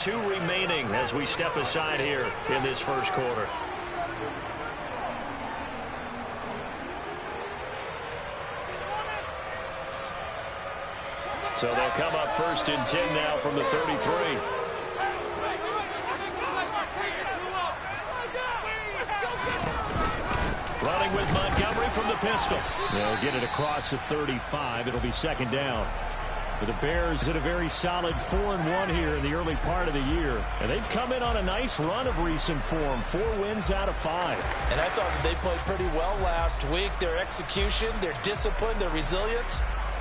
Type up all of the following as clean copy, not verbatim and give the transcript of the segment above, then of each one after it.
2 remaining as we step aside here in this first quarter. So they'll come up 1st and 10 now from the 33. Running with Montgomery from the pistol. They'll get it across the 35. It'll be 2nd down. For the Bears at a very solid 4-1 here in the early part of the year. And they've come in on a nice run of recent form. 4 wins out of 5. And I thought that they played pretty well last week. Their execution, their discipline, their resilience,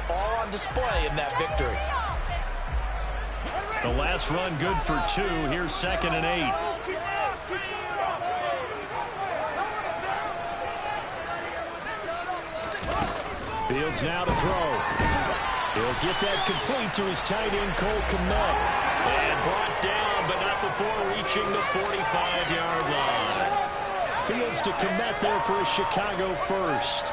all on display in that victory. The last run good for 2. Here's 2nd and 8. Fields now to throw. He'll get that complete to his tight end, Cole Kmet. And brought down, but not before reaching the 45-yard line. Fields to Kmet there for a Chicago first.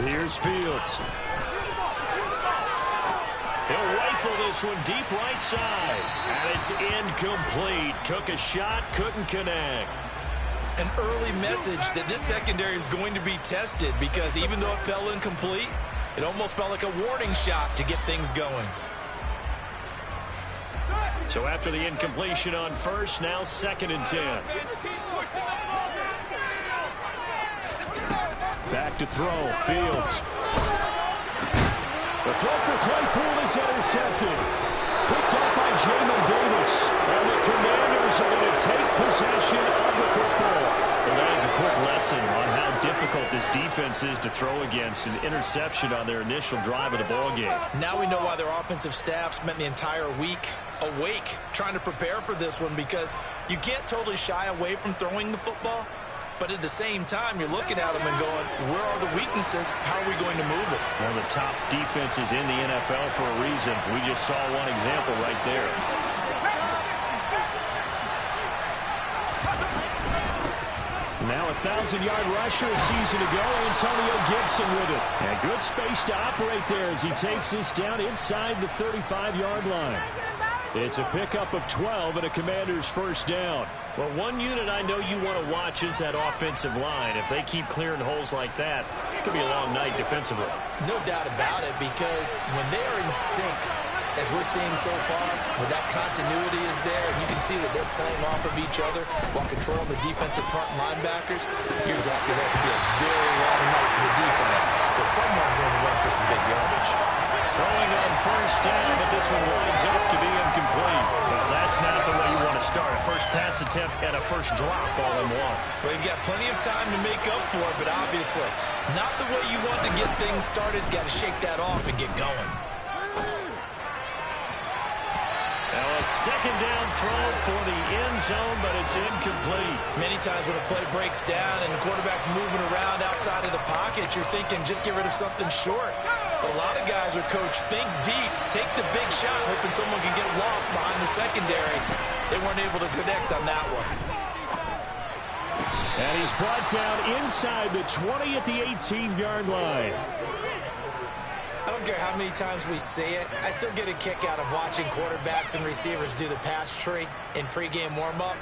Here's Fields. He'll rifle this one deep right side. And it's incomplete. Took a shot, couldn't connect. An early message that this secondary is going to be tested, because even though it fell incomplete, it almost felt like a warning shot to get things going. So after the incompletion on first, now 2nd and 10. Back to throw. Fields. The throw for Claypool is intercepted. Picked up by Jamin Davis. And the Commanders are going to take possession of the football. And that is a quick lesson on how difficult this defense is to throw against. An interception on their initial drive of the ballgame. Now we know why their offensive staff spent the entire week awake trying to prepare for this one, because you can't totally shy away from throwing the football. But at the same time, you're looking at them and going, where are the weaknesses? How are we going to move it? One of the top defenses in the NFL for a reason. We just saw one example right there. Now a 1,000-yard rusher a season ago. Antonio Gibson with it. And good space to operate there as he takes this down inside the 35-yard line. It's a pickup of 12 and a Commander's first down. Well, one unit I know you want to watch is that offensive line. If they keep clearing holes like that, it could be a long night defensively. No doubt about it, because when they are in sync, as we're seeing so far, when that continuity is there, and you can see that they're playing off of each other while controlling the defensive front linebackers, here's after that could be a very long night for the defense, because someone's going to run for some big yardage. Throwing on first down, but this one winds up to be incomplete. Well, that's not the way you want to start. A first pass attempt and a first drop all in one. Well, you've got plenty of time to make up for it, but obviously not the way you want to get things started. Got to shake that off and get going. Now a 2nd down throw for the end zone, but it's incomplete. Many times when a play breaks down and the quarterback's moving around outside of the pocket, you're thinking just get rid of something short. But a lot of guys are coached, think deep, take the big shot, hoping someone can get lost behind the secondary. They weren't able to connect on that one. And he's brought down inside the 20 at the 18-yard line. I don't care how many times we see it. I still get a kick out of watching quarterbacks and receivers do the pass tree in pregame warm-up.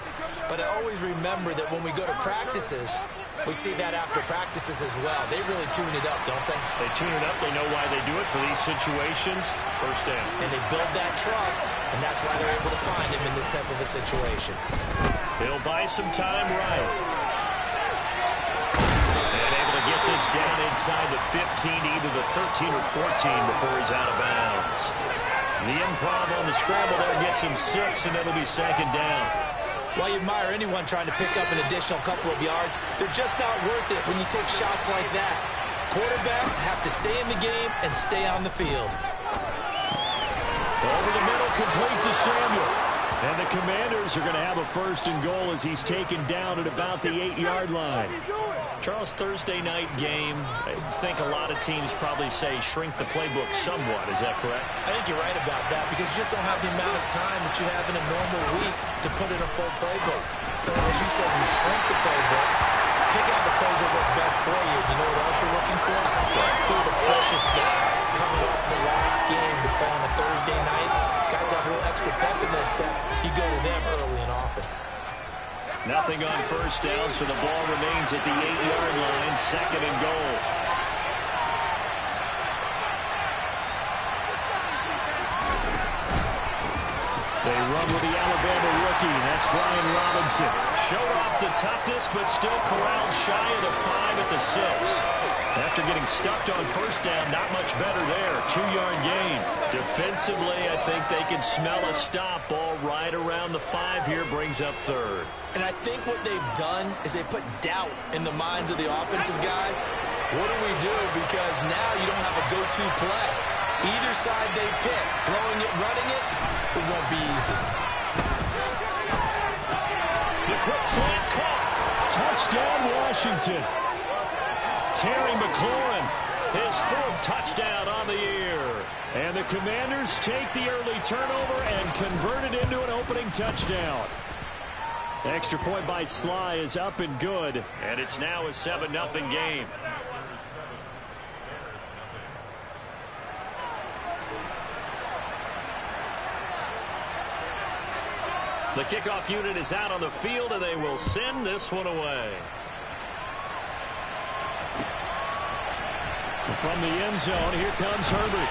But I always remember that when we go to practices, we see that after practices as well. They really tune it up, don't they? They tune it up. They know why they do it for these situations. First down. And they build that trust, and that's why they're able to find him in this type of a situation. They'll buy some time right. Get this down inside the 15, either the 13 or 14 before he's out of bounds. The improv on the scramble there gets him 6, and it'll be 2nd down. While you admire anyone trying to pick up an additional couple of yards, they're just not worth it when you take shots like that. Quarterbacks have to stay in the game and stay on the field. Over the middle, complete to Samuel. And the Commanders are going to have a 1st and goal as he's taken down at about the 8-yard line. Charles, Thursday night game, I think a lot of teams probably say shrink the playbook somewhat. Is that correct? I think you're right about that because you just don't have the amount of time that you have in a normal week to put in a full playbook. So as you said, you shrink the playbook, pick out the plays that work best for you. You know what else you're looking for? Who are the freshest guys coming off the last game to play on a Thursday night? Guys have a little extra pep in their step. You go to them early and often. Nothing on first down, so the ball remains at the 8-yard line, 2nd and goal. They run with the Alabama rookie. That's Brian Robinson. Showed off the toughness, but still corralled shy of the 5 at the 6. After getting stuffed on first down, not much better there. 2-yard gain. Defensively, I think they can smell a stop. Ball right around the 5 here, brings up 3rd. And I think what they've done is they put doubt in the minds of the offensive guys. What do we do? Because now you don't have a go-to play. Either side they pick, throwing it, running it, it won't be easy. The quick slant caught. Touchdown, Washington. Terry McLaurin, his 4th touchdown on the year. And the Commanders take the early turnover and convert it into an opening touchdown. Extra point by Sly is up and good, and it's now a 7-0 game. The kickoff unit is out on the field, and they will send this one away. From the end zone, here comes Herbert.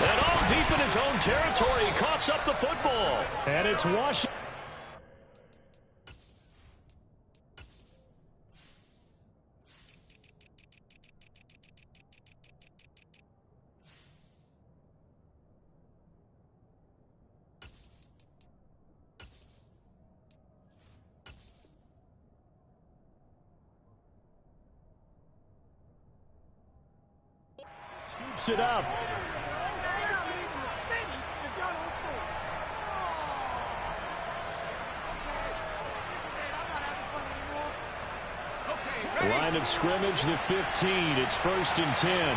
And all deep in his own territory, he coughs up the football. And it's Washington. Scoops it up. Line of scrimmage, the 15. It's 1st and 10.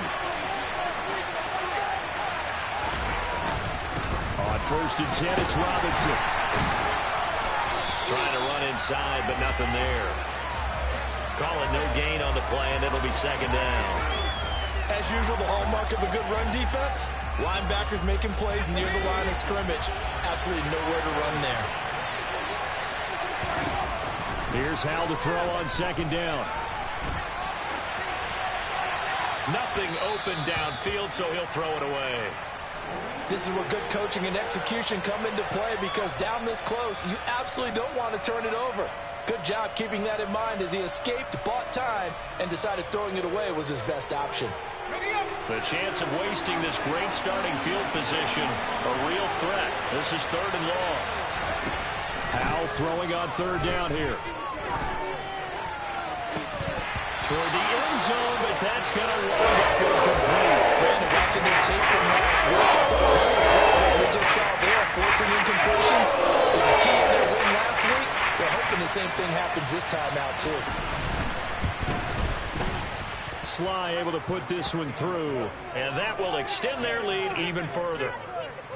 On 1st and 10, it's Robinson. Trying to run inside, but nothing there. Calling no gain on the play, and it'll be 2nd down. As usual, the hallmark of a good run defense, linebackers making plays near the line of scrimmage. Absolutely nowhere to run there. Here's Hal to throw on 2nd down. Nothing open downfield, so he'll throw it away. This is where good coaching and execution come into play because down this close, you absolutely don't want to turn it over. Good job keeping that in mind as he escaped, bought time, and decided throwing it away was his best option. The chance of wasting this great starting field position, a real threat. This is 3rd and long. Hal throwing on 3rd down here. Toward the end zone, but that's going to wind up incomplete. Brandon, watching their tape from last week, I saw the plays we just saw there, forcing incompletions. It was key in their win last week. They're hoping the same thing happens this time out, too. Sly able to put this one through, and that will extend their lead even further.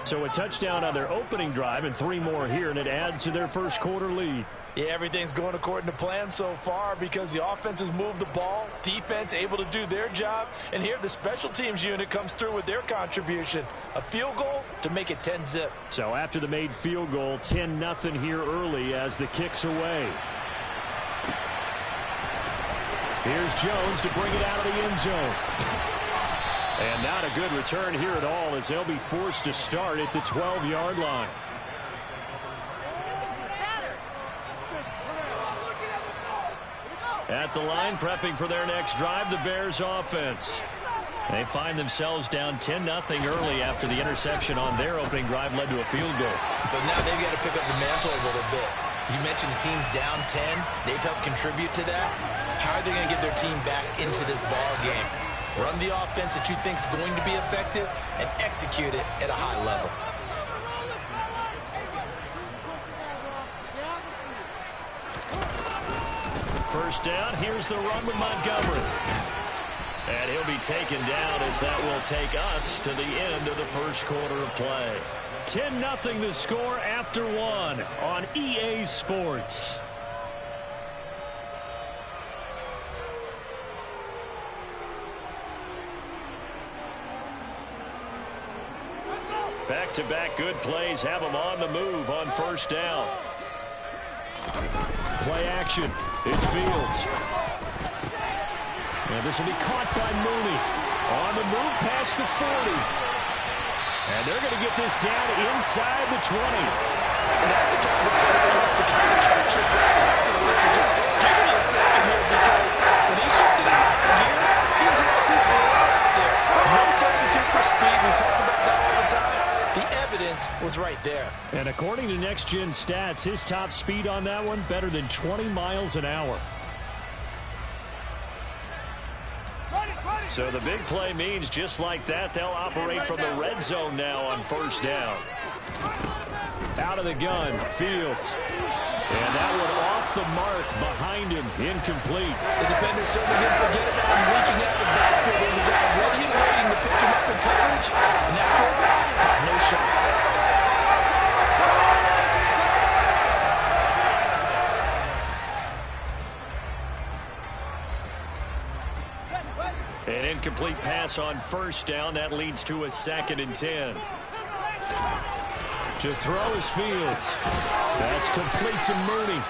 So a touchdown on their opening drive and 3 more here, and it adds to their first quarter lead. Yeah, everything's going according to plan so far because the offense has moved the ball, defense able to do their job, and here the special teams unit comes through with their contribution. A field goal to make it 10-zip. So after the made field goal, 10-0 here early as the kick's away. Here's Jones to bring it out of the end zone. And not a good return here at all as they'll be forced to start at the 12-yard line. At the line, prepping for their next drive, the Bears offense. They find themselves down 10-0 early after the interception on their opening drive led to a field goal. So now they've got to pick up the mantle a little bit. You mentioned the team's down 10. They've helped contribute to that. How are they going to get their team back into this ball game? Run the offense that you think is going to be effective and execute it at a high level. First down, here's the run with Montgomery. And he'll be taken down as that will take us to the end of the first quarter of play. 10-0 the score after one on EA Sports. Back-to-back good plays have them on the move on first down. Play action. It's Fields. And this will be caught by Mooney. On the move past the 40. And they're going to get this down inside the 20. And that's the kind of play you have to kind of catch your breath afterwards and just give me a second here, because when he shifted it out of gear, he was absolutely out there. No substitute for speed. We talk about that all the time. The evidence was right there. And according to Next Gen Stats, his top speed on that one, better than 20 miles an hour. So the big play means just like that, they'll operate from the red zone now on first down. Out of the gun, Fields. And that one off the mark behind him, incomplete. The defender certainly didn't forget about him leaking out the backfield. There's a guy ready and waiting to pick him up in coverage. And that throw, no shot. An incomplete pass on first down. That leads to a 2nd and 10. To throw is Fields. That's complete to Mooney.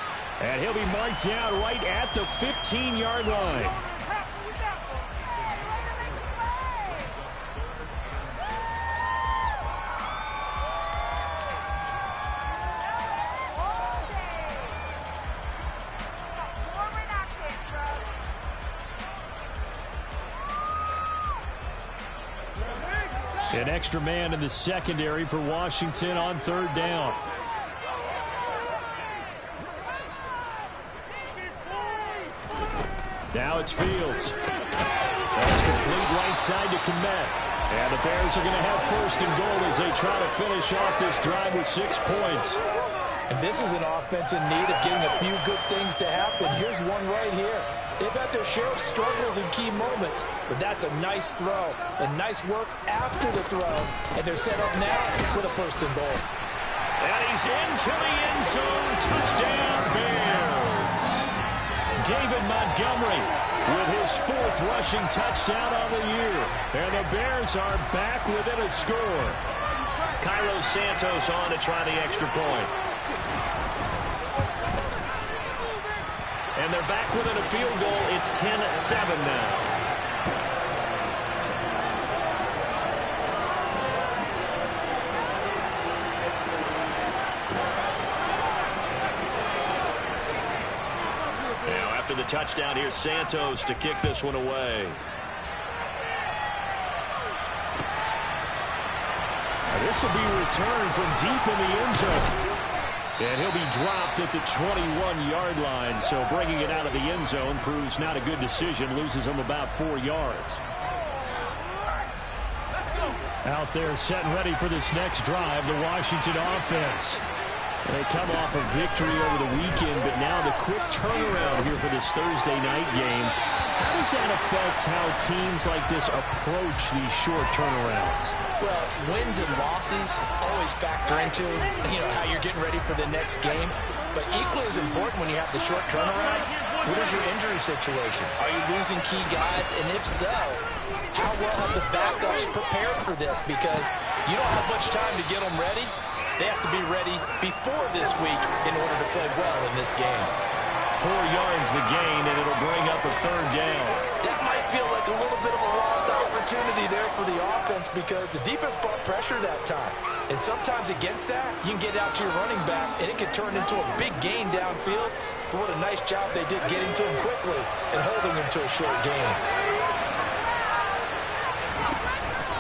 And he'll be marked down right at the 15-yard line. An extra man in the secondary for Washington on third down. Now it's Fields. That's complete right side to Kmet. And the Bears are going to have first and goal as they try to finish off this drive with 6 points. And this is an offense in need of getting a few good things to happen. Here's one right here. They've had their share of struggles in key moments, but that's a nice throw and nice work after the throw. And they're set up now with a first and goal. And he's into the end zone. Touchdown, Bears. David Montgomery with his 4th rushing touchdown on the year. And the Bears are back within a score. Cairo Santos on to try the extra point. And they're back within a field goal. It's 10-7 now. Now after the touchdown, here's Santos to kick this one away. Now this will be returned from deep in the end zone. And he'll be dropped at the 21-yard line. So bringing it out of the end zone proves not a good decision. Loses him about 4 yards. Out there set and ready for this next drive, the Washington offense. They come off a victory over the weekend, but now the quick turnaround here for this Thursday night game. How does that affect how teams like this approach these short turnarounds? Well, wins and losses always factor into, how you're getting ready for the next game. But equally as important when you have the short turnaround, what is your injury situation? Are you losing key guys? And if so, how well have the backups prepared for this? Because you don't have much time to get them ready. They have to be ready before this week in order to play well in this game. 4 yards the gain, and it'll bring up a third down. That might feel like a little bit of a lost opportunity there for the offense because the defense brought pressure that time. And sometimes against that, you can get out to your running back, and it can turn into a big gain downfield. But what a nice job they did getting to him quickly and holding him to a short gain.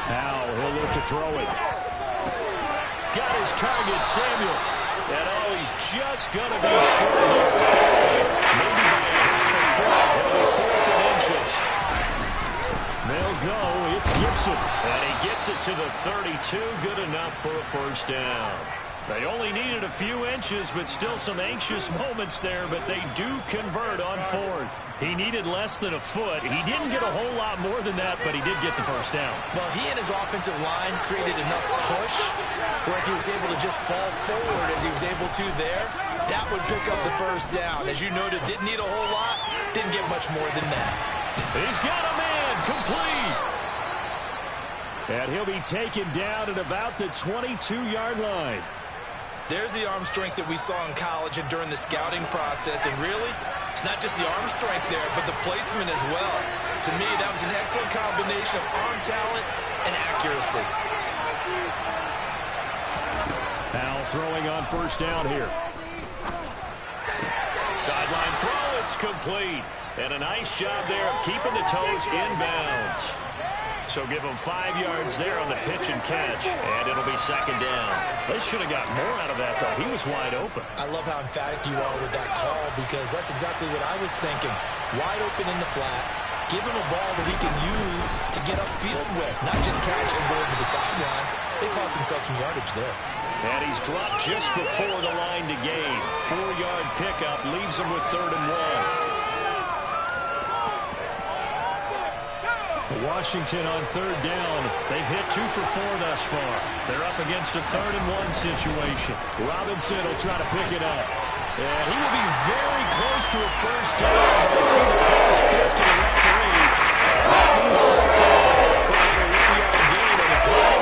Now he'll look to throw it. Got his target, Samuel. And he's just going to be short here. Maybe by a half a foot. It'll be 4th and inches. They'll go. It's Gibson. And he gets it to the 32. Good enough for a first down. They only needed a few inches, but still some anxious moments there, but they do convert on fourth. He needed less than a foot. He didn't get a whole lot more than that, but he did get the first down. Well, he and his offensive line created enough push where if he was able to just fall forward as he was able to there, that would pick up the first down. As you noted, didn't need a whole lot, didn't get much more than that. He's got a man complete. And he'll be taken down at about the 22-yard line. There's the arm strength that we saw in college and during the scouting process. And really, it's not just the arm strength there, but the placement as well. To me, that was an excellent combination of arm talent and accuracy. Powell throwing on first down here. Sideline throw, it's complete. And a nice job there of keeping the toes inbounds. So give him 5 yards there on the pitch and catch, and it'll be second down. They should have got more out of that, though. He was wide open. I love how emphatic you are with that call because that's exactly what I was thinking. Wide open in the flat. Give him a ball that he can use to get upfield with, not just catch and go over the sideline. They cost themselves some yardage there. And he's dropped just before the line to gain. 4-yard pickup leaves him with 3rd and 1. Washington on 3rd down. They've hit 2 for 4 thus far. They're up against a 3rd and 1 situation. Robinson will try to pick it up. And he will be very close to a first down. I see the close fist to the referee. That means 4th down. Calling a 1-yard gain on the play.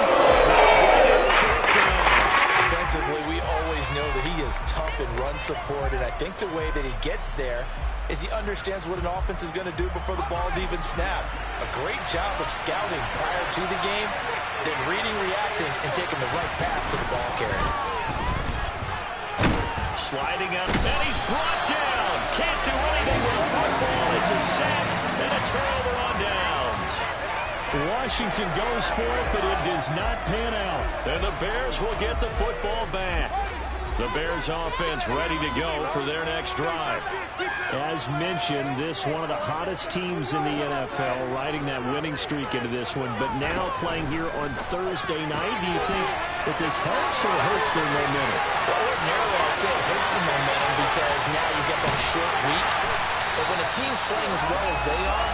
Defensively, we always know that he is tough in run support, and I think the way that he gets there is he understands what an offense is going to do before the ball's even snapped. A great job of scouting prior to the game, then reading, reacting, and taking the right path to the ball carrier. Sliding up, and he's brought down. Can't do anything with the football. It's a sack and a turnover on downs. Washington goes for it, but it does not pan out. And the Bears will get the football back. The Bears offense ready to go for their next drive. As mentioned, this one of the hottest teams in the NFL, riding that winning streak into this one, but now playing here on Thursday night. Do you think that this helps or hurts their momentum? Well, ordinarily, I'd say it hurts the momentum because now you get that short week. But when a team's playing as well as they are,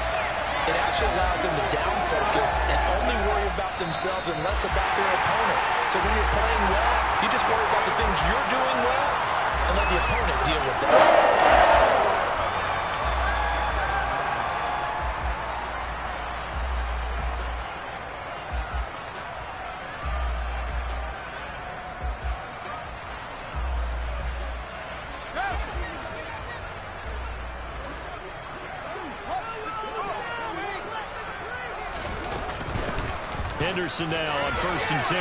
it actually allows them to down focus and only worry about themselves and less about their opponent. So when you're playing well, you just worry about the things you're doing well and let the opponent deal with that. Henderson now on 1st and 10.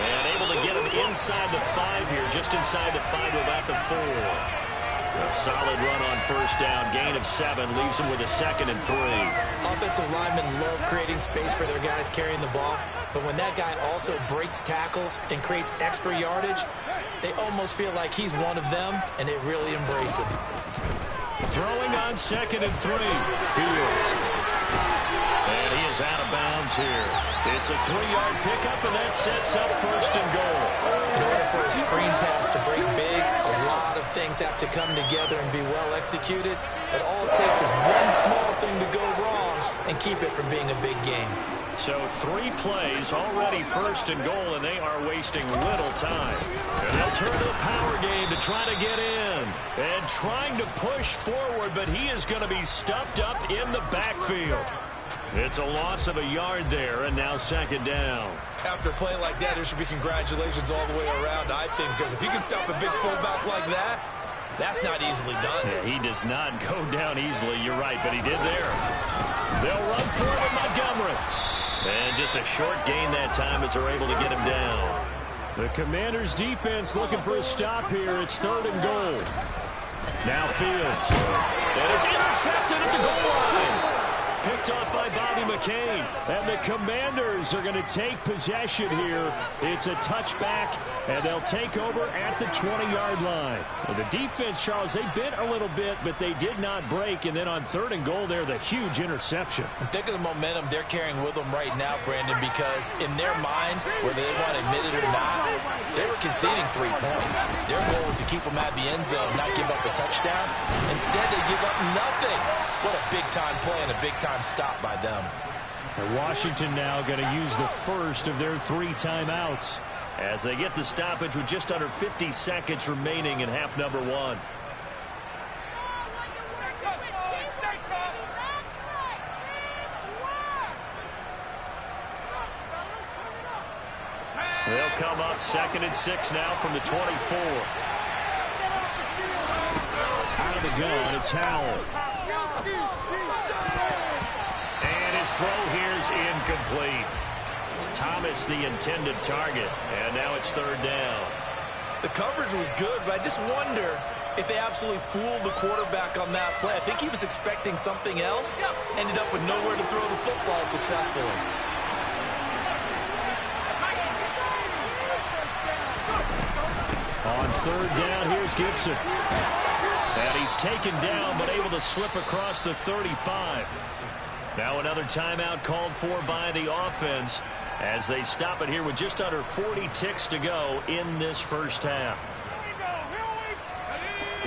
And able to get him inside the 5 here, just inside the 5 to about the 4. A solid run on first down, gain of 7, leaves him with a 2nd and 3. Offensive linemen love creating space for their guys carrying the ball, but when that guy also breaks tackles and creates extra yardage, they almost feel like he's one of them, and they really embrace it. Throwing on 2nd and 3. Fields. And he is out of bounds here. It's a 3-yard pickup, and that sets up 1st and goal. In order for a screen pass to break big, a lot of things have to come together and be well executed. But all it takes is one small thing to go wrong and keep it from being a big game. So 3 plays, already 1st and goal, and they are wasting little time. And they'll turn to the power game to try to get in. And trying to push forward, but he is going to be stuffed up in the backfield. It's a loss of a yard there, and now 2nd down. After a play like that, there should be congratulations all the way around, I think, because if you can stop a big fullback like that, that's not easily done. Yeah, he does not go down easily, you're right, but he did there. They'll run for it with Montgomery. And just a short gain that time as they're able to get him down. The Commanders' defense looking for a stop here. It's 3rd and goal. Now Fields. And it's intercepted at the goal line. Picked off by Bobby McCain. And the Commanders are going to take possession here. It's a touchback, and they'll take over at the 20-yard line. Well, the defense, Charles, they bit a little bit, but they did not break. And then on 3rd and goal there, the huge interception. Think of the momentum they're carrying with them right now, Brandon, because in their mind, whether they want to admit it or not, they were conceding 3 points. Their goal was to keep them at the end zone, not give up a touchdown. Instead, they give up nothing. What a big-time play and a big-time stop by them. And Washington now going to use the first of their 3 timeouts as they get the stoppage with just under 50 seconds remaining in half number 1. They'll come up 2nd and 6 now from the 24. Out of the gun, it's Howell. And his throw here is incomplete. Thomas the intended target, and now it's 3rd down. The coverage was good, but I just wonder if they absolutely fooled the quarterback on that play. I think he was expecting something else, ended up with nowhere to throw the football successfully. On 3rd down, here's Gibson. And he's taken down, but able to slip across the 35. Now another timeout called for by the offense as they stop it here with just under 40 ticks to go in this first half.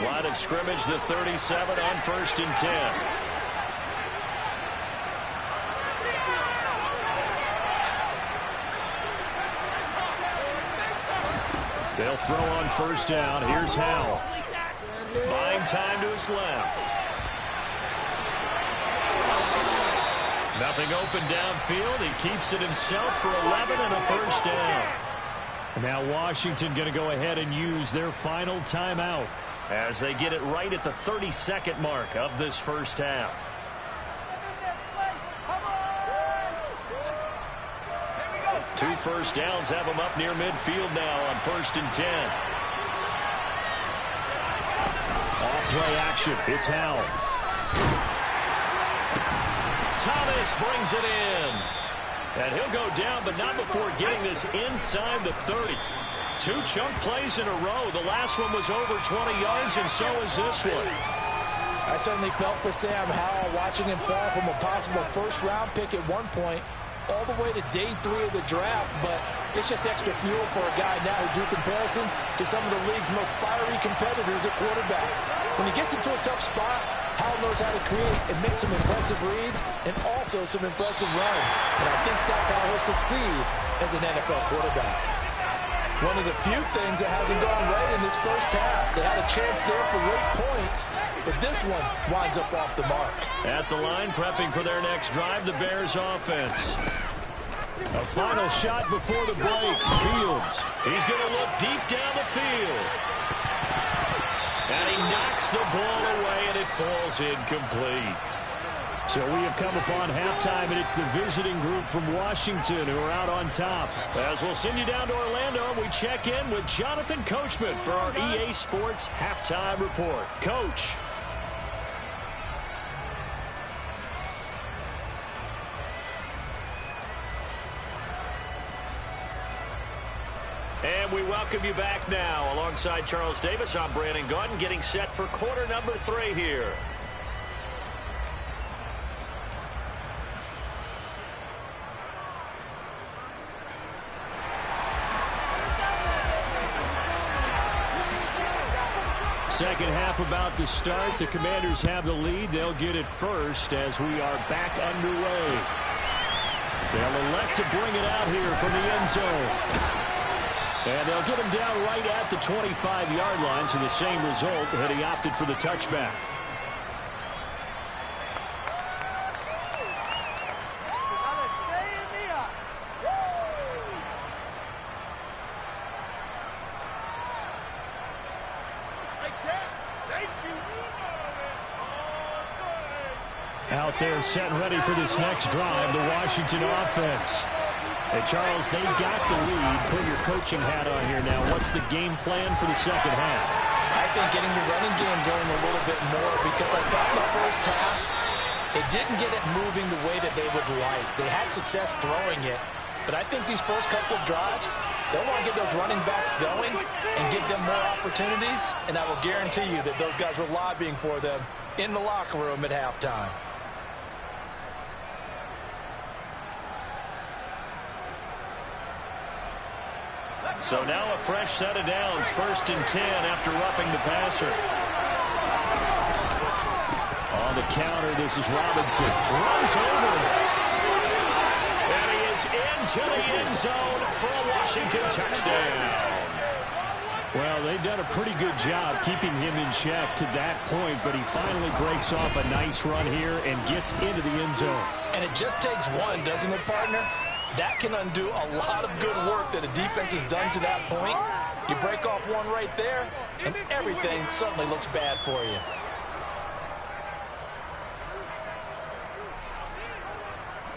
Line of scrimmage, the 37 on 1st and 10. They'll throw on 1st down. Here's Howell. Buying time to his left. Nothing open downfield. He keeps it himself for 11 and a 1st down. Now Washington going to go ahead and use their final timeout as they get it right at the 32nd mark of this first half. Two 1st downs have them up near midfield now on 1st and 10. Off-play action. It's Howell. Thomas brings it in. And he'll go down, but not before getting this inside the 30. 2 chunk plays in a row. The last one was over 20 yards, and so is this one. I certainly felt for Sam Howell watching him fall from a possible 1st-round pick at one point all the way to day 3 of the draft, but it's just extra fuel for a guy now who drew comparisons to some of the league's most fiery competitors at quarterback. When he gets into a tough spot, Howell knows how to create and make some impressive reads and also some impressive runs. And I think that's how he'll succeed as an NFL quarterback. One of the few things that hasn't gone right in this first half. They had a chance there for late points, but this one winds up off the mark. At the line, prepping for their next drive, the Bears offense. A final shot before the break. Fields. He's going to look deep down the field. And he knocks the ball away, and it falls incomplete. So we have come upon halftime, and it's the visiting group from Washington who are out on top. As we'll send you down to Orlando, we check in with Jonathan Coachman for our EA Sports Halftime Report. Coach. And we welcome you back now. Alongside Charles Davis, I'm Brandon Gaudin, getting set for quarter number 3 here. Second half about to start. The Commanders have the lead. They'll get it first as we are back underway. They'll elect to bring it out here from the end zone. And they'll get him down right at the 25-yard line, so the same result had he opted for the touchback. Out there set and ready for this next drive, the Washington offense. Hey, Charles, they got the lead. Put your coaching hat on here now. What's the game plan for the second half? I think getting the running game going a little bit more, because I thought in the first half It didn't get it moving the way that they would like. They had success throwing it, but I think these first couple of drives, they'll want to get those running backs going and give them more opportunities, and I will guarantee you that those guys were lobbying for them in the locker room at halftime. So now a fresh set of downs, 1st and 10 after roughing the passer. On the counter, this is Robinson. Runs over. And he is into the end zone for a Washington touchdown. Well, they've done a pretty good job keeping him in check to that point, but he finally breaks off a nice run here and gets into the end zone. And it just takes one, doesn't it, partner? That can undo a lot of good work that a defense has done to that point. You break off one right there, and everything suddenly looks bad for you.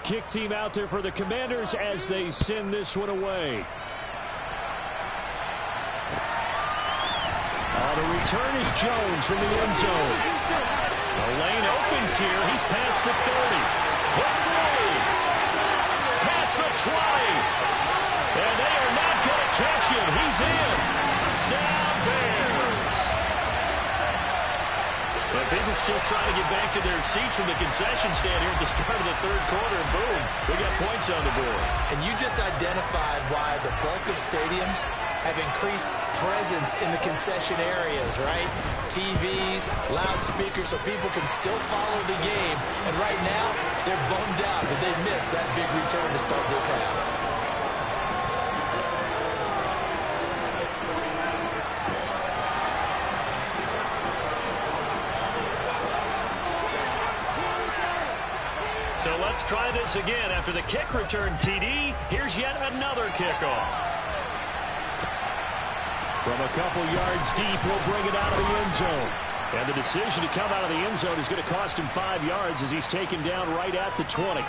Kick team out there for the Commanders as they send this one away. The return is Jones from the end zone. The lane opens here. He's past the 30. The 40. Past the 20. And they are not going to catch him. He's in. Touchdown, Bears. But people still trying to get back to their seats from the concession stand here at the start of the third quarter. And boom, we got points on the board. And you just identified why the bulk of stadiums have increased presence in the concession areas, right? TVs, loudspeakers, so people can still follow the game. And right now, they're bummed out that they missed that big return to start this half. So let's try this again. After the kick return TD, here's yet another kickoff. From a couple yards deep, he'll bring it out of the end zone. And the decision to come out of the end zone is going to cost him 5 yards as he's taken down right at the 20.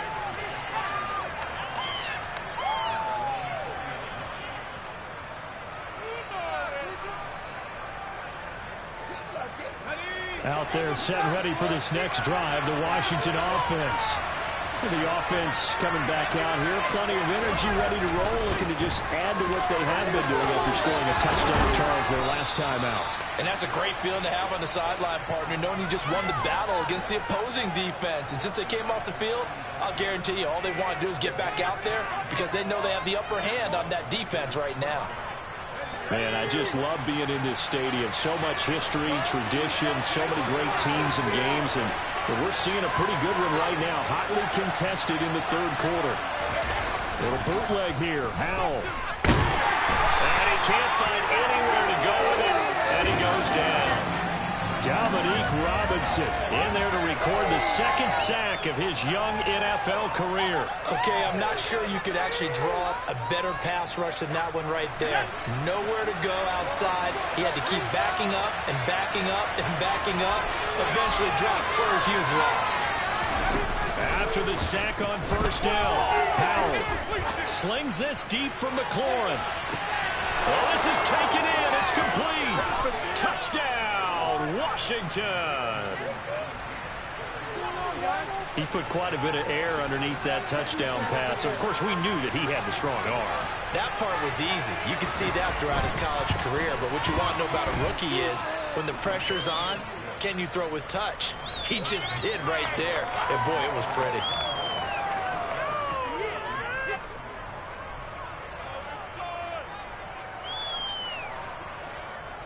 Out there set and ready for this next drive, the Washington offense. The offense coming back out here. Plenty of energy, ready to roll, looking to just add to what they have been doing after scoring a touchdown to Charles their last time out. And that's a great feeling to have on the sideline, partner, knowing you just won the battle against the opposing defense. And since they came off the field, I'll guarantee you all they want to do is get back out there because they know they have the upper hand on that defense right now. Man, I just love being in this stadium. So much history, tradition, so many great teams and games, and we're seeing a pretty good one right now. Hotly contested in the third quarter. Little bootleg here. Howell. And he can't find anywhere to go with it, and he goes down. Dominique Robinson in there to record the second sack of his young NFL career. Okay, I'm not sure you could actually draw up a better pass rush than that one right there. Nowhere to go outside. He had to keep backing up and backing up and backing up. Eventually dropped for a huge loss. After the sack on first down, Howell slings this deep from McLaurin. Oh, this is taken in. It's complete. Touchdown, Washington. He put quite a bit of air underneath that touchdown pass. Of course, we knew that he had the strong arm. That part was easy. You could see that throughout his college career. But what you want to know about a rookie is when the pressure's on, can you throw with touch? He just did right there. And, boy, it was pretty.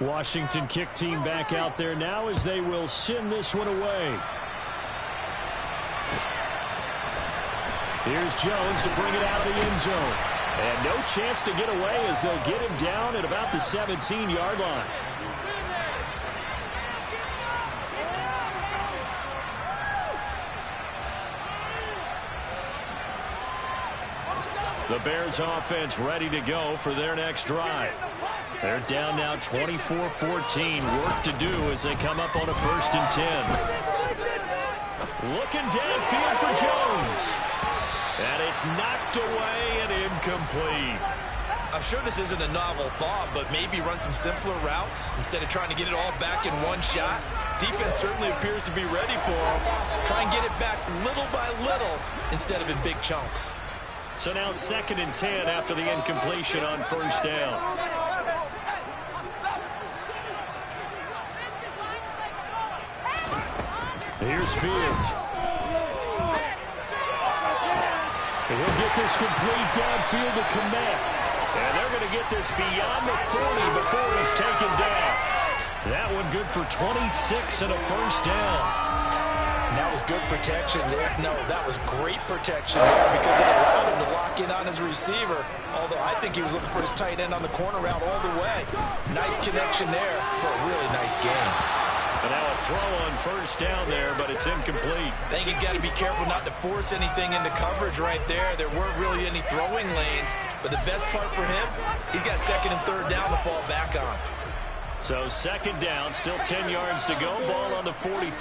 Washington kick team back out there now as they will send this one away. Here's Jones to bring it out of the end zone. And no chance to get away as they'll get him down at about the 17-yard line. The Bears offense ready to go for their next drive. They're down now 24-14. Work to do as they come up on a 1st and 10. Looking downfield for Jones. And it's knocked away and incomplete. I'm sure this isn't a novel thought, but maybe run some simpler routes instead of trying to get it all back in one shot. Defense certainly appears to be ready for him. Try and get it back little by little instead of in big chunks. So now 2nd and 10 after the incompletion on 1st down. Here's Fields. And he'll get this complete downfield to Kmet. And they're going to get this beyond the 40 before he's taken down. That one good for 26 and a 1st down. That was good protection there. No, that was great protection there because it allowed him to lock in on his receiver. Although I think he was looking for his tight end on the corner route all the way. Nice connection there for a really nice game. And now a throw on 1st down there, but it's incomplete. I think he's got to be careful not to force anything into coverage right there. There weren't really any throwing lanes. But the best part for him, he's got 2nd and 3rd down to fall back on. So 2nd down, still 10 yards to go. Ball on the 43.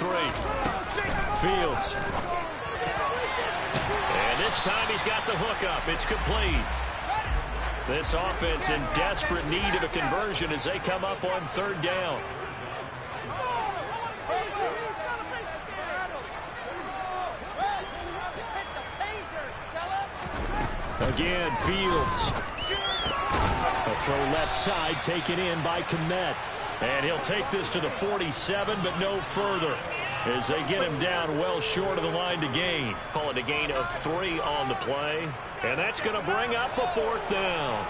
Fields. And this time he's got the hook up. It's complete. This offense in desperate need of a conversion as they come up on 3rd down. Again, Fields. A throw left side taken in by Kmet. And he'll take this to the 47, but no further, as they get him down well short of the line to gain. Call it a gain of 3 on the play. And that's going to bring up a 4th down.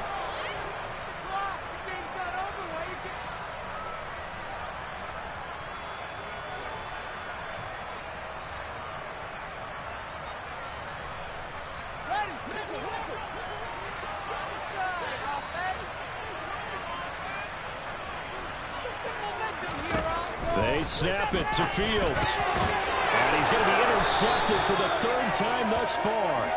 They snap it to Fields. And he's going to be intercepted for the 3rd time thus far.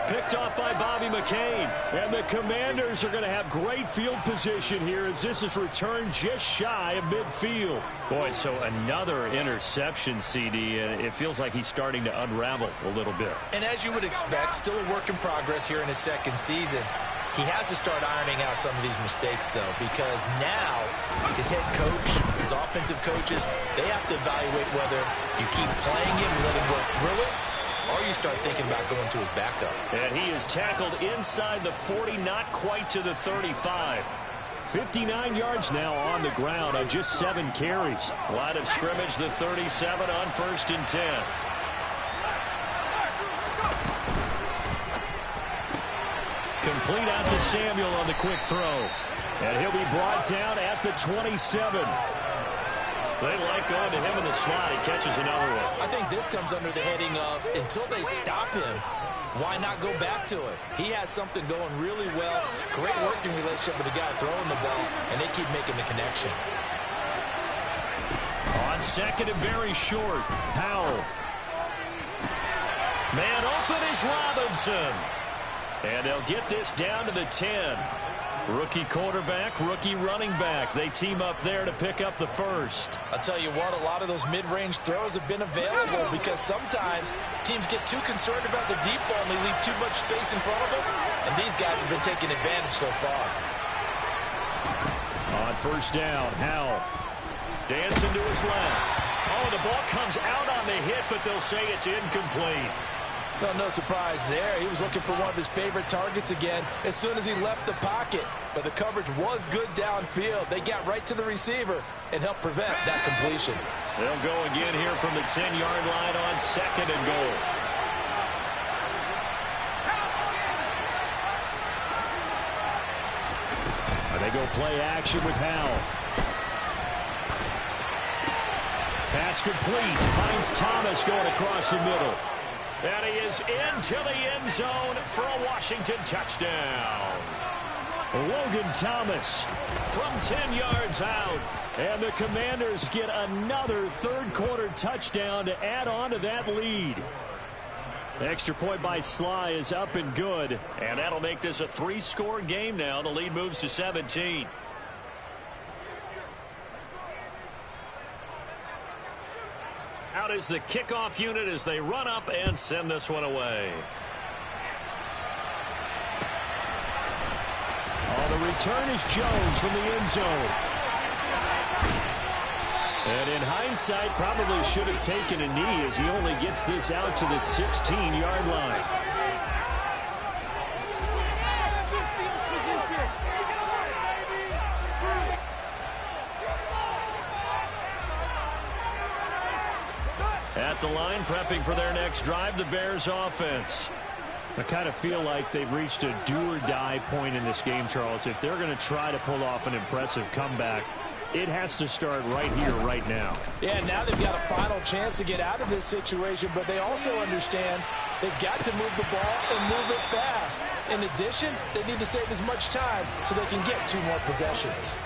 Picked off by Bobby McCain. And the Commanders are going to have great field position here as this is returned just shy of midfield. Boy, so another interception, CD, and it feels like he's starting to unravel a little bit. And as you would expect, still a work in progress here in his 2nd season. He has to start ironing out some of these mistakes, though, because now his head coach, his offensive coaches, they have to evaluate whether you keep playing him and let him work through it, or you start thinking about going to his backup. And he is tackled inside the 40, not quite to the 35. 59 yards now on the ground on just 7 carries. Line of scrimmage, the 37 on 1st and 10. Complete out to Samuel on the quick throw. And he'll be brought down at the 27. They like going to him in the slot. He catches another one. I think this comes under the heading of until they stop him, why not go back to it? He has something going really well. Great working relationship with the guy throwing the ball, and they keep making the connection. On 2nd and very short, Powell. Man open is Robinson. And they'll get this down to the 10. Rookie quarterback, rookie running back. They team up there to pick up the 1st. I'll tell you what, a lot of those mid-range throws have been available because sometimes teams get too concerned about the deep ball and they leave too much space in front of them. And these guys have been taking advantage so far. On 1st down, Howell dancing to his left. Oh, the ball comes out on the hit, but they'll say it's incomplete. Well, no surprise there. He was looking for one of his favorite targets again as soon as he left the pocket. But the coverage was good downfield. They got right to the receiver and helped prevent that completion. They'll go again here from the 10-yard line on 2nd and goal. And they go play action with Howell. Pass complete. Finds Thomas going across the middle. And he is into the end zone for a Washington touchdown. Logan Thomas from 10 yards out. And the Commanders get another 3rd quarter touchdown to add on to that lead. Extra point by Sly is up and good. And that'll make this a 3-score game now. The lead moves to 17. Out is the kickoff unit as they run up and send this one away. On the return is Jones from the end zone. And in hindsight, probably should have taken a knee as he only gets this out to the 16-yard line. At the line, prepping for their next drive, the Bears offense. I kind of feel like they've reached a do-or-die point in this game, Charles. If they're going to try to pull off an impressive comeback, it has to start right here, right now. Yeah, now they've got a final chance to get out of this situation, but they also understand they've got to move the ball and move it fast. In addition, they need to save as much time so they can get 2 more possessions.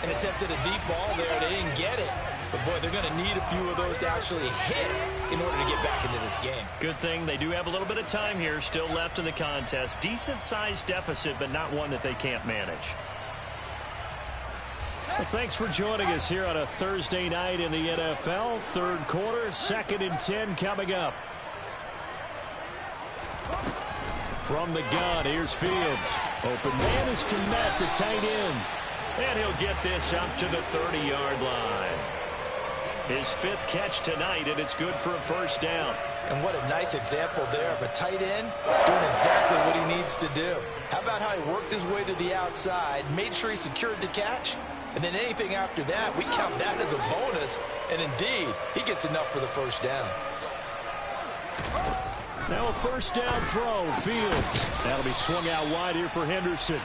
And attempted a deep ball there. They didn't get it. But, boy, they're going to need a few of those to actually hit in order to get back into this game. Good thing they do have a little bit of time here still left in the contest. Decent-sized deficit, but not one that they can't manage. Well, thanks for joining us here on a Thursday night in the NFL. Third quarter, 2nd and 10 coming up. From the gun, here's Fields. Open man is Kmet, the tight end. And he'll get this up to the 30-yard line. His 5th catch tonight, and it's good for a first down. And what a nice example there of a tight end doing exactly what he needs to do. How about how he worked his way to the outside, made sure he secured the catch, and then anything after that, we count that as a bonus. And indeed, he gets enough for the first down. Now a first down throw, Fields. That'll be swung out wide here for Henderson.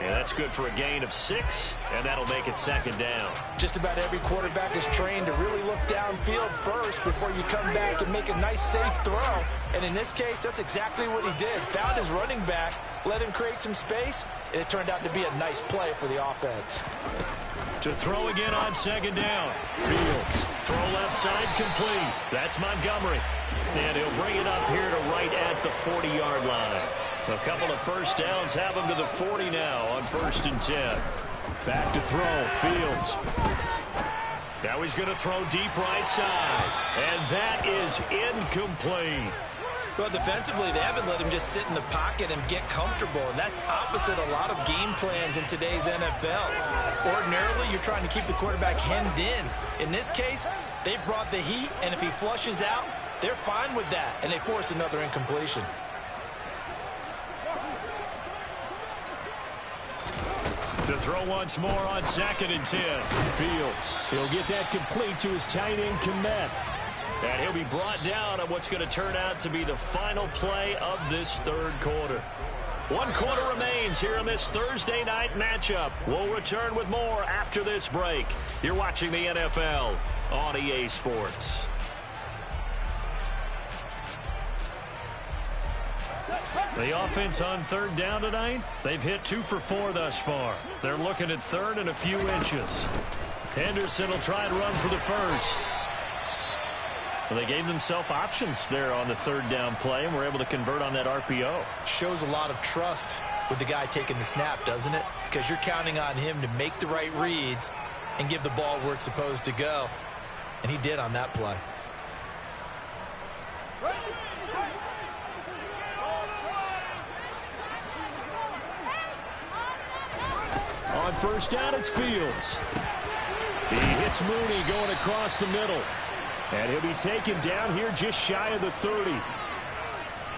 And that's good for a gain of 6, and that'll make it 2nd down. Just about every quarterback is trained to really look downfield first before you come back and make a nice, safe throw. And in this case, that's exactly what he did. Found his running back, let him create some space, and it turned out to be a nice play for the offense. To throw again on 2nd down. Fields, throw left side, complete. That's Montgomery. And he'll bring it up here to right at the 40-yard line. A couple of first downs have him to the 40 now on 1st and 10. Back to throw, Fields. Now he's going to throw deep right side. And that is incomplete. Well, defensively, they haven't let him just sit in the pocket and get comfortable, and that's opposite a lot of game plans in today's NFL. Ordinarily, you're trying to keep the quarterback hemmed in. In this case, they brought the heat, and if he flushes out, they're fine with that, and they force another incompletion. To throw once more on 2nd and 10. Fields, he'll get that complete to his tight end, Kmet. And he'll be brought down on what's going to turn out to be the final play of this third quarter. 1 quarter remains here in this Thursday night matchup. We'll return with more after this break. You're watching the NFL on EA Sports. The offense on 3rd down tonight, they've hit 2 for 4 thus far. They're looking at 3rd and a few inches. Henderson will try and run for the first. Well, they gave themselves options there on the 3rd down play and were able to convert on that RPO. Shows a lot of trust with the guy taking the snap, doesn't it? Because you're counting on him to make the right reads and give the ball where it's supposed to go. And he did on that play. On 1st down, it's Fields. He hits Mooney going across the middle. And he'll be taken down here just shy of the 30.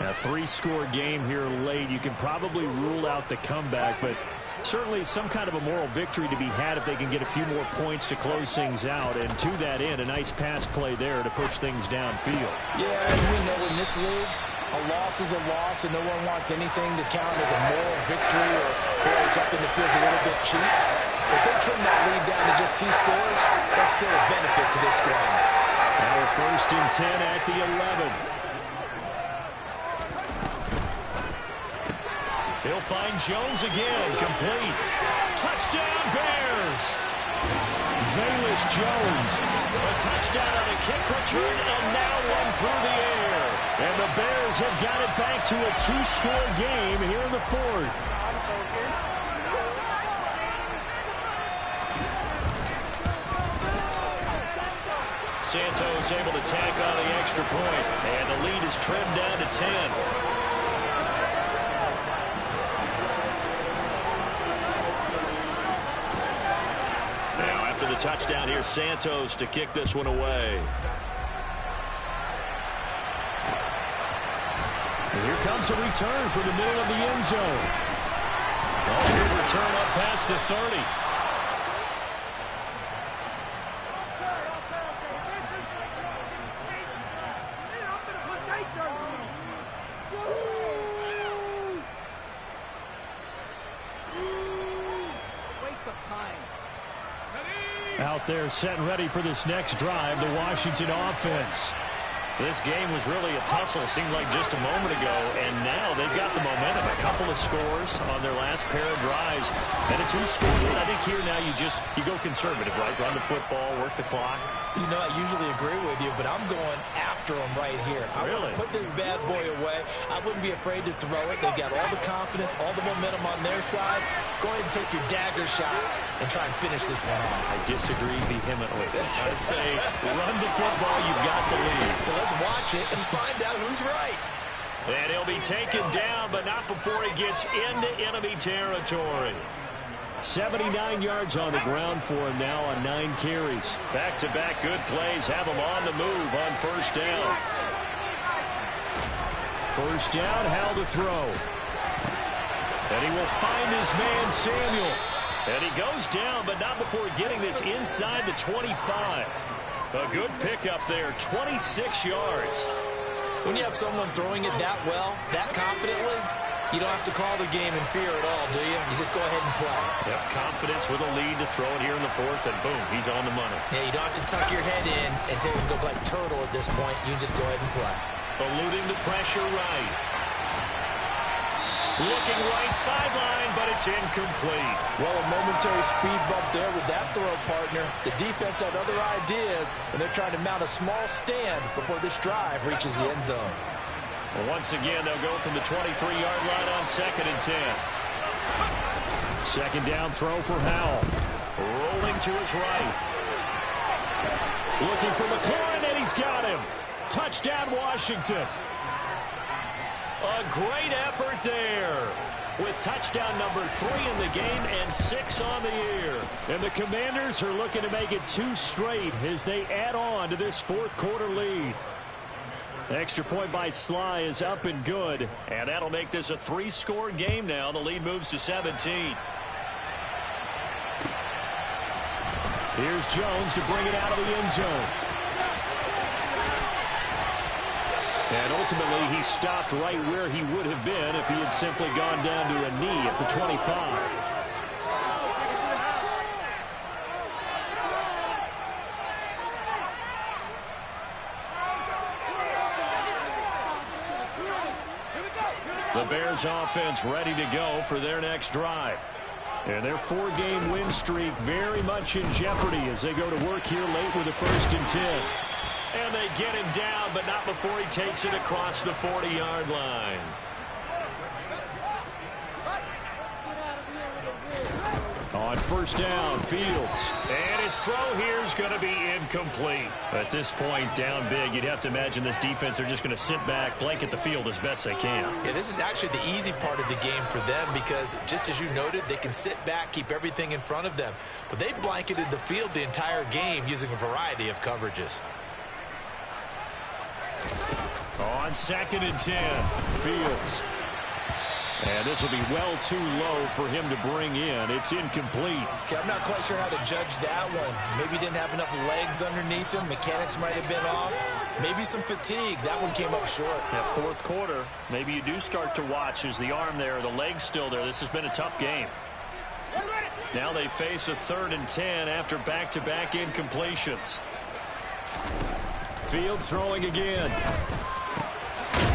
A 3-score game here late. You can probably rule out the comeback, but certainly some kind of a moral victory to be had if they can get a few more points to close things out. And to that end, a nice pass play there to push things downfield. Yeah, and we know in this league, a loss is a loss, and no one wants anything to count as a moral victory or something that feels a little bit cheap. If they trim that lead down to just 2 scores, that's still a benefit to this squad. Now 1st and 10 at the 11. He'll find Jones again, complete. Touchdown, Bears! Velus Jones, a touchdown on a kick return, and now one through the air. And the Bears have got it back to a 2-score game here in the 4th. Santos able to tack on the extra point, and the lead is trimmed down to 10. the touchdown. Here's Santos to kick this one away. And here comes a return from the middle of the end zone. Oh, good return up past the 30. Out there set and ready for this next drive, the Washington offense. This game was really a tussle, seemed like just a moment ago, and now they've got the momentum. A couple of scores on their last pair of drives. And a 2-score lead. I think here now you go conservative, right? Run the football, work the clock. You know, I usually agree with you, but I'm going after them right here. I want to put this bad boy away. I wouldn't be afraid to throw it. They've got all the confidence, all the momentum on their side. Go ahead and take your dagger shots and try and finish this one off. I disagree vehemently. I say run the football, you've got the lead. Well, let's watch it and find out who's right. And he'll be taken down, but not before he gets into enemy territory. 79 yards on the ground for him now on 9 carries. Back-to-back good plays have him on the move on first down. First down, Hal to throw. And he will find his man, Samuel. And he goes down, but not before getting this inside the 25. A good pickup there, 26 yards. When you have someone throwing it that well, that confidently, you don't have to call the game in fear at all, do you? You just go ahead and play. Yep, confidence with a lead to throw it here in the fourth, and boom, he's on the money. Yeah, you don't have to tuck your head in and take and go like turtle at this point. You can just go ahead and play. Eluding the pressure right. Looking right sideline, but it's incomplete. Well, a momentary speed bump there with that throw, partner. The defense had other ideas, and they're trying to mount a small stand before this drive reaches the end zone. Well, once again, they'll go from the 23-yard line on 2nd and 10. Second down throw for Howell. Rolling to his right. Looking for McLaurin, and he's got him. Touchdown, Washington. A great effort there with touchdown number 3 in the game and 6 on the year. And the Commanders are looking to make it 2 straight as they add on to this fourth quarter lead. Extra point by Sly is up and good, and that'll make this a 3-score game now. The lead moves to 17. Here's Jones to bring it out of the end zone. And ultimately, he stopped right where he would have been if he had simply gone down to a knee at the 25. The Bears offense ready to go for their next drive. And their 4-game win streak very much in jeopardy as they go to work here late with a 1st and 10. And they get him down, but not before he takes it across the 40-yard line. On first down, Fields. And his throw here is going to be incomplete. At this point, down big, you'd have to imagine this defense are just going to sit back, blanket the field as best they can. Yeah, this is actually the easy part of the game for them because, just as you noted, they can sit back, keep everything in front of them. But they blanketed the field the entire game using a variety of coverages. On 2nd and 10, Fields. And this will be well too low for him to bring in. It's incomplete. Okay, I'm not quite sure how to judge that one. Maybe he didn't have enough legs underneath him. Mechanics might have been off. Maybe some fatigue. That one came up short. That fourth quarter, maybe you do start to watch. Is the arm there, the leg's still there? This has been a tough game. Now they face a 3rd and 10 after back-to-back incompletions. Fields throwing again.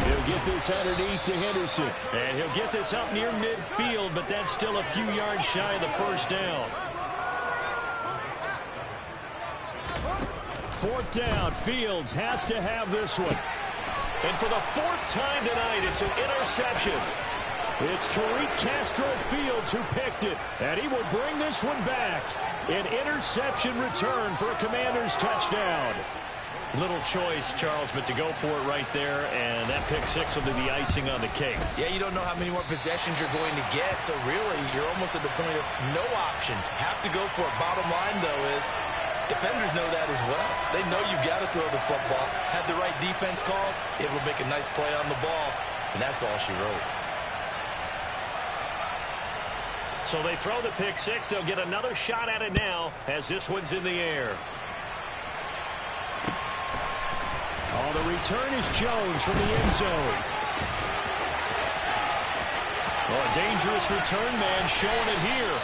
He'll get this underneath to Henderson. And he'll get this up near midfield, but that's still a few yards shy of the first down. 4th down, Fields has to have this one. And for the 4th time tonight, it's an interception. It's Tariq Castro-Fields who picked it, and he will bring this one back. An interception return for a Commanders touchdown. Little choice, Charles, but to go for it right there, and that pick 6 will be the icing on the cake. Yeah, you don't know how many more possessions you're going to get, so really you're almost at the point of no options. Have to go for it. Bottom line, though, is Defenders know that as well. They know you got to throw the football. Had the right defense called, it will make a nice play on the ball, and that's all she wrote. So they throw the pick six. They'll get another shot at it now as this one's in the air. Oh, the return is Jones from the end zone. Oh, a dangerous return man showing it here.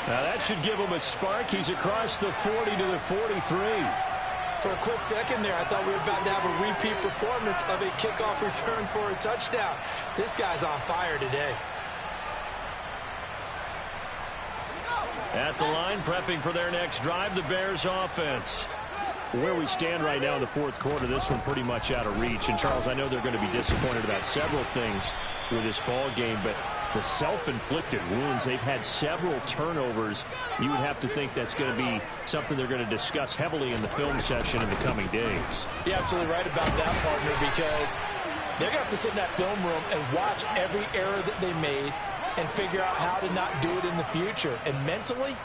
Now that should give him a spark. He's across the 40 to the 43. For a quick second there, I thought we were about to have a repeat performance of a kickoff return for a touchdown. This guy's on fire today. At the line, prepping for their next drive, the Bears offense. Where we stand right now in the fourth quarter, this one pretty much out of reach. And, Charles, I know they're going to be disappointed about several things with this ball game, but the self-inflicted wounds, they've had several turnovers. You would have to think that's going to be something they're going to discuss heavily in the film session in the coming days. You're absolutely right about that, partner, because they're going to have to sit in that film room and watch every error that they made and figure out how to not do it in the future. And mentally,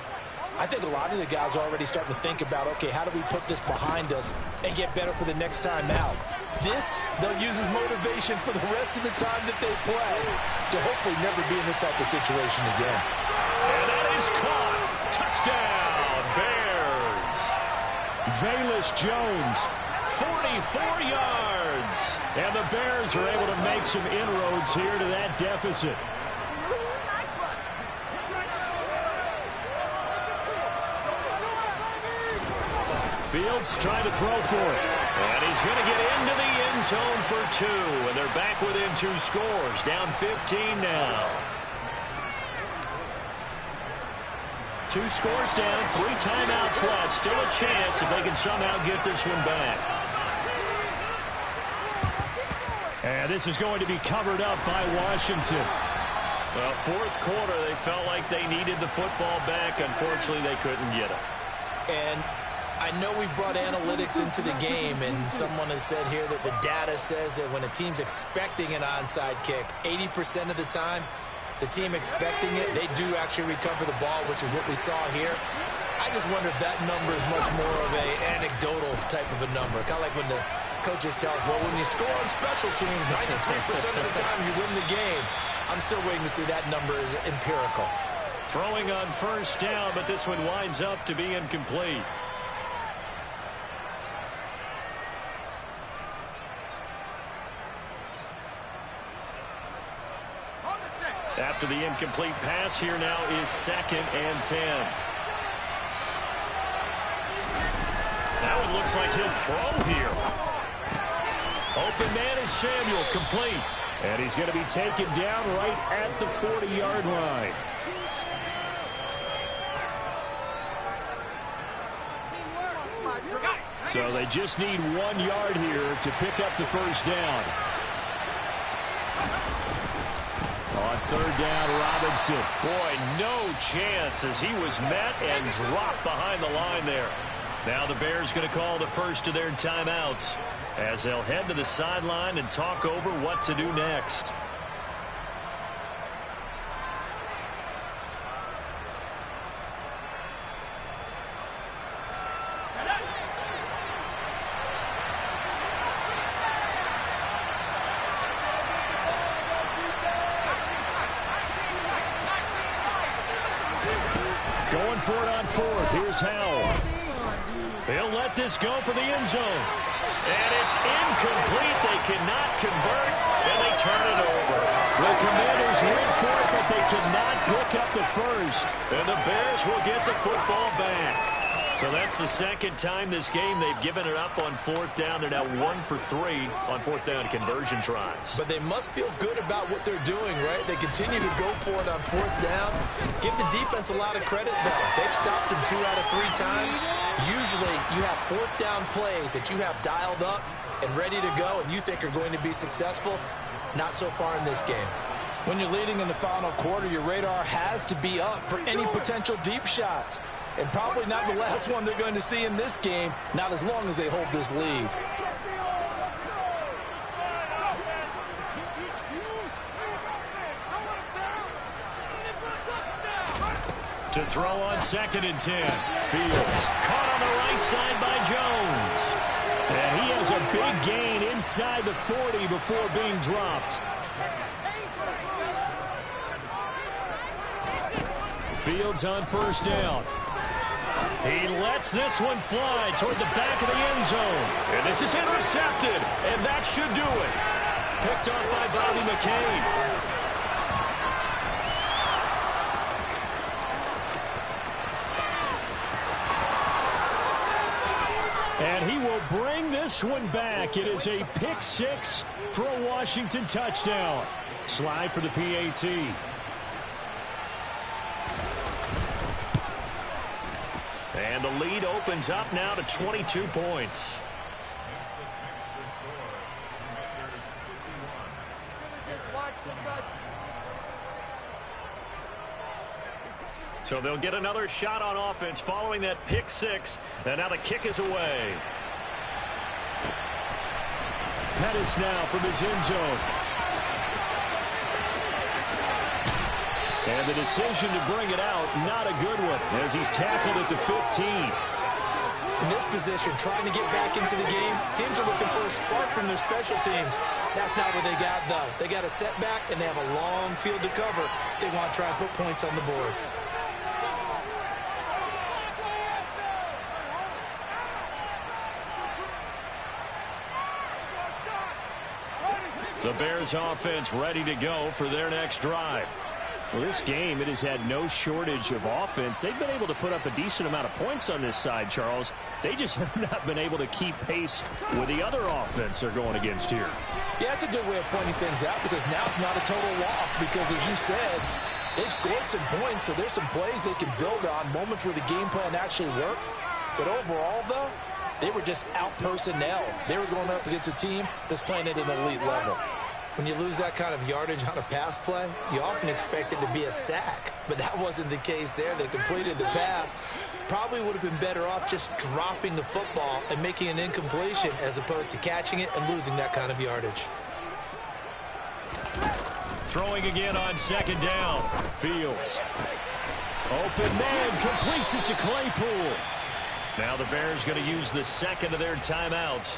I think a lot of the guys are already starting to think about, okay, how do we put this behind us and get better for the next time out? This, they'll use as motivation for the rest of the time that they play to hopefully never be in this type of situation again. And that is caught. Touchdown, Bears. Velus Jones, 44 yards. And the Bears are able to make some inroads here to that deficit. Fields trying to throw for it. And he's going to get into the end zone for two. And they're back within 2 scores. Down 15 now. 2 scores down, 3 timeouts left. Still a chance if they can somehow get this one back. And this is going to be covered up by Washington. Well, fourth quarter, they felt like they needed the football back. Unfortunately, they couldn't get it. And I know we brought analytics into the game, and someone has said here that the data says that when a team's expecting an onside kick, 80% of the time, the team expecting it, they do actually recover the ball, which is what we saw here. I just wonder if that number is much more of an anecdotal type of a number. Kind of like when the coaches tell us, well, when you score on special teams, 93% of the time you win the game. I'm still waiting to see that number is empirical. Throwing on first down, but this one winds up to be incomplete. After the incomplete pass, here now is 2nd and 10. That one looks like he'll throw here. Open man is Samuel, complete. And he's going to be taken down right at the 40-yard line. So they just need 1 yard here to pick up the first down. On third down, Robinson. Boy, no chance as he was met and dropped behind the line there. Now the Bears going to call the first of their timeouts as they'll head to the sideline and talk over what to do next. Going for it on fourth. Here's Howell. They'll let this go for the end zone. And it's incomplete. They cannot convert, and they turn it over. The Commanders went for it, but they cannot pick up the first. And the Bears will get the football back. So that's the second time this game they've given it up on fourth down. They're now 1 for 3 on fourth down conversion tries. But they must feel good about what they're doing, right? They continue to go for it on fourth down. Give the defense a lot of credit, though. They've stopped them 2 out of 3 times. Usually you have fourth down plays that you have dialed up and ready to go and you think are going to be successful. Not so far in this game. When you're leading in the final quarter, your radar has to be up for any potential deep shots. And probably not the last one they're going to see in this game, not as long as they hold this lead. To throw on 2nd and 10. Fields caught on the right side by Jones. And he has a big gain inside the 40 before being dropped. Fields on first down. He lets this one fly toward the back of the end zone. And this is intercepted, and that should do it. Picked up by Bobby McCain. And he will bring this one back. It is a pick six for a Washington touchdown. Slide for the PAT. And the lead opens up now to 22 points. So they'll get another shot on offense following that pick six. And now the kick is away. Pettis now from his end zone. And the decision to bring it out, not a good one, as he's tackled at the 15. In this position, trying to get back into the game, teams are looking for a spark from their special teams. That's not what they got, though. They got a setback, and they have a long field to cover if they want to try and put points on the board. The Bears offense ready to go for their next drive. Well, this game, it has had no shortage of offense. They've been able to put up a decent amount of points on this side, Charles. They just have not been able to keep pace with the other offense they're going against here. Yeah, that's a good way of pointing things out because now it's not a total loss because, as you said, they've scored some points, so there's some plays they can build on, moments where the game plan actually worked. But overall, though, they were just out-personnel. They were going up against a team that's playing at an elite level. When you lose that kind of yardage on a pass play, you often expect it to be a sack. But that wasn't the case there. They completed the pass. Probably would have been better off just dropping the football and making an incompletion as opposed to catching it and losing that kind of yardage. Throwing again on second down. Fields. Open man, completes it to Claypool. Now the Bears going to use the second of their timeouts,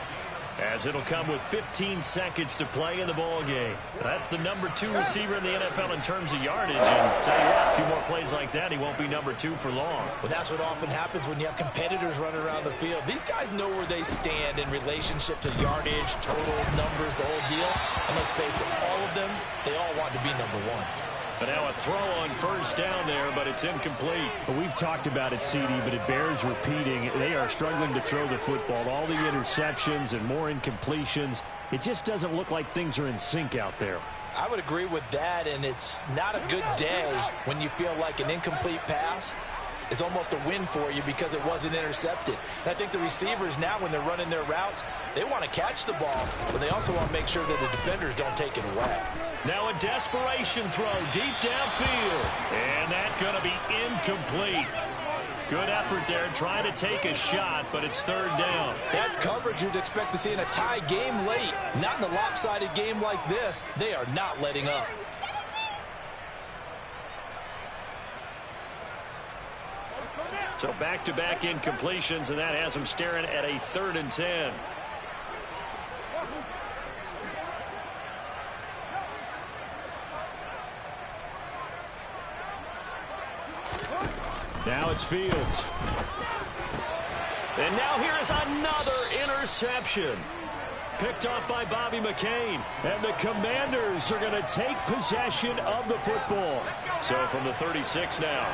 as it'll come with 15 seconds to play in the ball game. That's the number 2 receiver in the NFL in terms of yardage. And tell you what, a few more plays like that, he won't be number 2 for long. Well, that's what often happens when you have competitors running around the field. These guys know where they stand in relationship to yardage, totals, numbers, the whole deal. And let's face it, all of them, they all want to be number 1. But now a throw on first down there, but it's incomplete. Well, we've talked about it, CD, but it bears repeating. They are struggling to throw the football. All the interceptions and more incompletions. It just doesn't look like things are in sync out there. I would agree with that, and it's not a good day when you feel like an incomplete pass is almost a win for you because it wasn't intercepted. And I think the receivers now, when they're running their routes, they want to catch the ball, but they also want to make sure that the defenders don't take it away. Now a desperation throw deep downfield, and that's going to be incomplete. Good effort there, trying to take a shot, but it's third down. That's coverage you'd expect to see in a tie game late. Not in a lopsided game like this. They are not letting up. So back-to-back incompletions, and that has them staring at a 3rd and 10. Now it's Fields. And now here is another interception. Picked off by Bobby McCain. And the Commanders are going to take possession of the football. So from the 36 now,